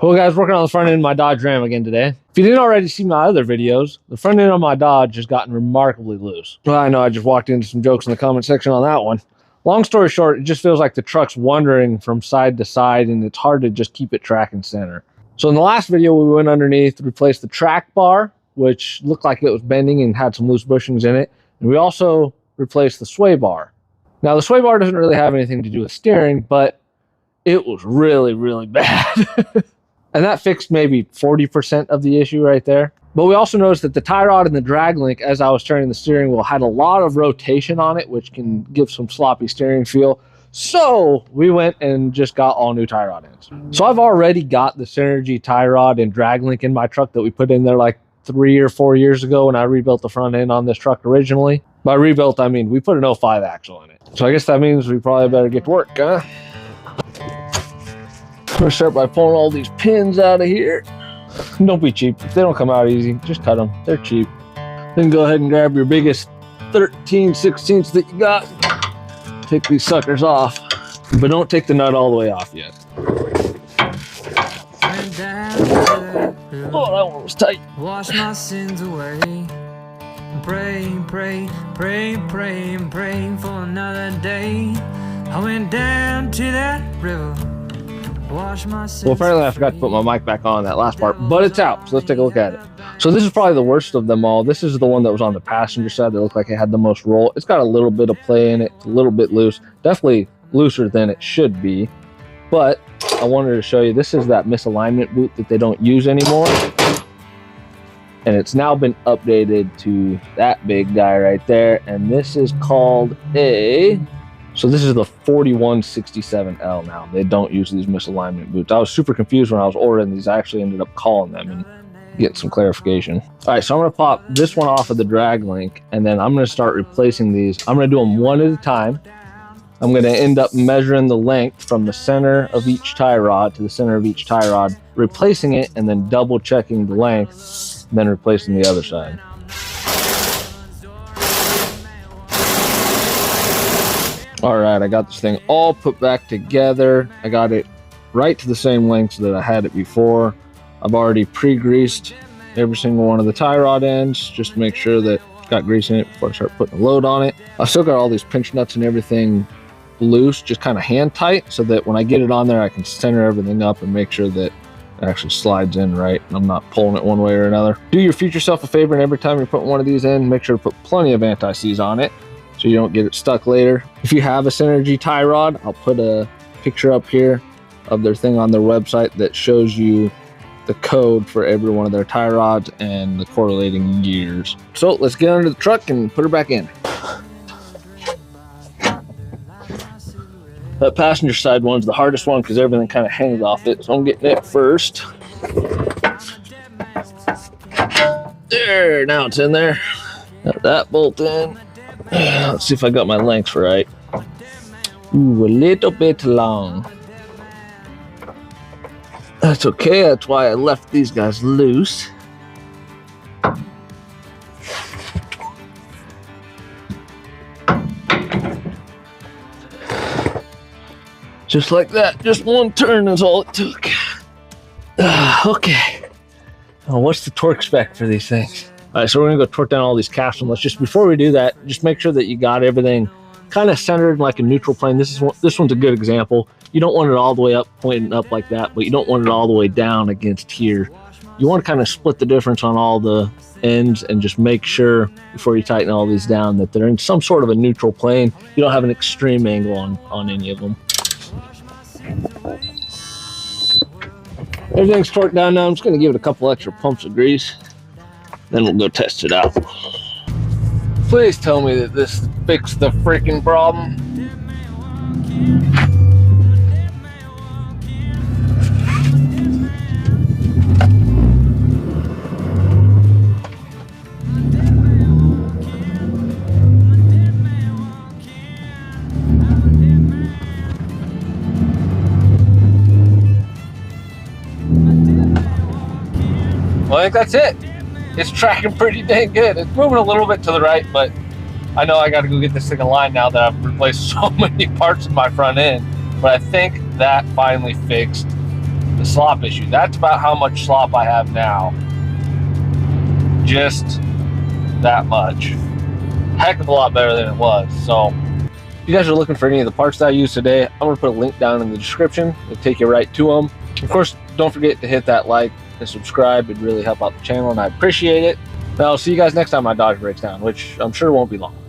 Well guys, working on the front end of my Dodge Ram again today. If you didn't already see my other videos, the front end of my Dodge has gotten remarkably loose. Well, I know I just walked into some jokes in the comment section on that one. Long story short, it just feels like the truck's wandering from side to side and it's hard to just keep it tracking center. So in the last video, we went underneath, replaced the track bar, which looked like it was bending and had some loose bushings in it. And we also replaced the sway bar. Now the sway bar doesn't really have anything to do with steering, but it was really, really bad. And that fixed maybe 40% of the issue right there. But we also noticed that the tie rod and the drag link, as I was turning the steering wheel, had a lot of rotation on it, which can give some sloppy steering feel. So we went and just got all new tie rod ends. So I've already got the Synergy tie rod and drag link in my truck that we put in there like 3 or 4 years ago when I rebuilt the front end on this truck originally. By rebuilt, I mean we put an 05 axle in it. So I guess that means we probably better get to work, huh? I'm gonna start by pulling all these pins out of here. Don't be cheap. If they don't come out easy, just cut them. They're cheap. Then go ahead and grab your biggest 13/16 that you got. Take these suckers off, but don't take the nut all the way off yet. Oh, that one was tight. Wash my sins away. Pray, pray, pray, pray, and pray for another day. I went down to that river. Well, apparently I forgot to put my mic back on that last part, but it's out, so let's take a look at it. So this is probably the worst of them all. This is the one that was on the passenger side that looked like it had the most roll. It's got a little bit of play in it, it's a little bit loose, definitely looser than it should be. But I wanted to show you, this is that misalignment boot that they don't use anymore. And it's now been updated to that big guy right there. And this is called so this is the 4167L now. They don't use these misalignment boots. I was super confused when I was ordering these. I actually ended up calling them and getting some clarification. All right, so I'm gonna pop this one off of the drag link and then I'm gonna start replacing these. I'm gonna do them one at a time. I'm gonna end up measuring the length from the center of each tie rod to the center of each tie rod, replacing it and then double checking the length, and then replacing the other side. All right, I got this thing all put back together. I got it right to the same lengths that I had it before. I've already pre-greased every single one of the tie rod ends just to make sure that it's got grease in it before I start putting a load on it. I've still got all these pinch nuts and everything loose, just kind of hand tight, so that when I get it on there, I can center everything up and make sure that it actually slides in right and I'm not pulling it one way or another. Do your future self a favor, and every time you're putting one of these in, make sure to put plenty of anti-seize on it so you don't get it stuck later. If you have a Synergy tie rod, I'll put a picture up here of their thing on their website that shows you the code for every one of their tie rods and the correlating gears. So let's get under the truck and put her back in. That passenger side one's the hardest one because everything kind of hangs off it, so I'm getting it first. There, now it's in there. Got that bolt in. Let's see if I got my lengths right. Ooh, a little bit long. That's okay, that's why I left these guys loose. Just like that, just one turn is all it took. Okay. Oh, what's the torque spec for these things? All right, so we're gonna go torque down all these caps, and let's just, before we do that, just make sure that you got everything kind of centered like a neutral plane. This one's a good example. You don't want it all the way up, pointing up like that, but you don't want it all the way down against here. You want to kind of split the difference on all the ends and just make sure before you tighten all these down that they're in some sort of a neutral plane. You don't have an extreme angle on any of them. Everything's torqued down now. I'm just gonna give it a couple extra pumps of grease. Then we'll go test it out. Please tell me that this fixed the freaking problem. Well, I think that's it. It's tracking pretty dang good. It's moving a little bit to the right, but I know I got to go get this thing aligned now that I've replaced so many parts of my front end. But I think that finally fixed the slop issue. That's about how much slop I have now. Just that much. Heck of a lot better than it was. So if you guys are looking for any of the parts that I used today, I'm going to put a link down in the description. It'll take you right to them. Of course, don't forget to hit that like and subscribe. It'd really help out the channel, and I appreciate it. And I'll see you guys next time my Dodge breaks down, which I'm sure won't be long.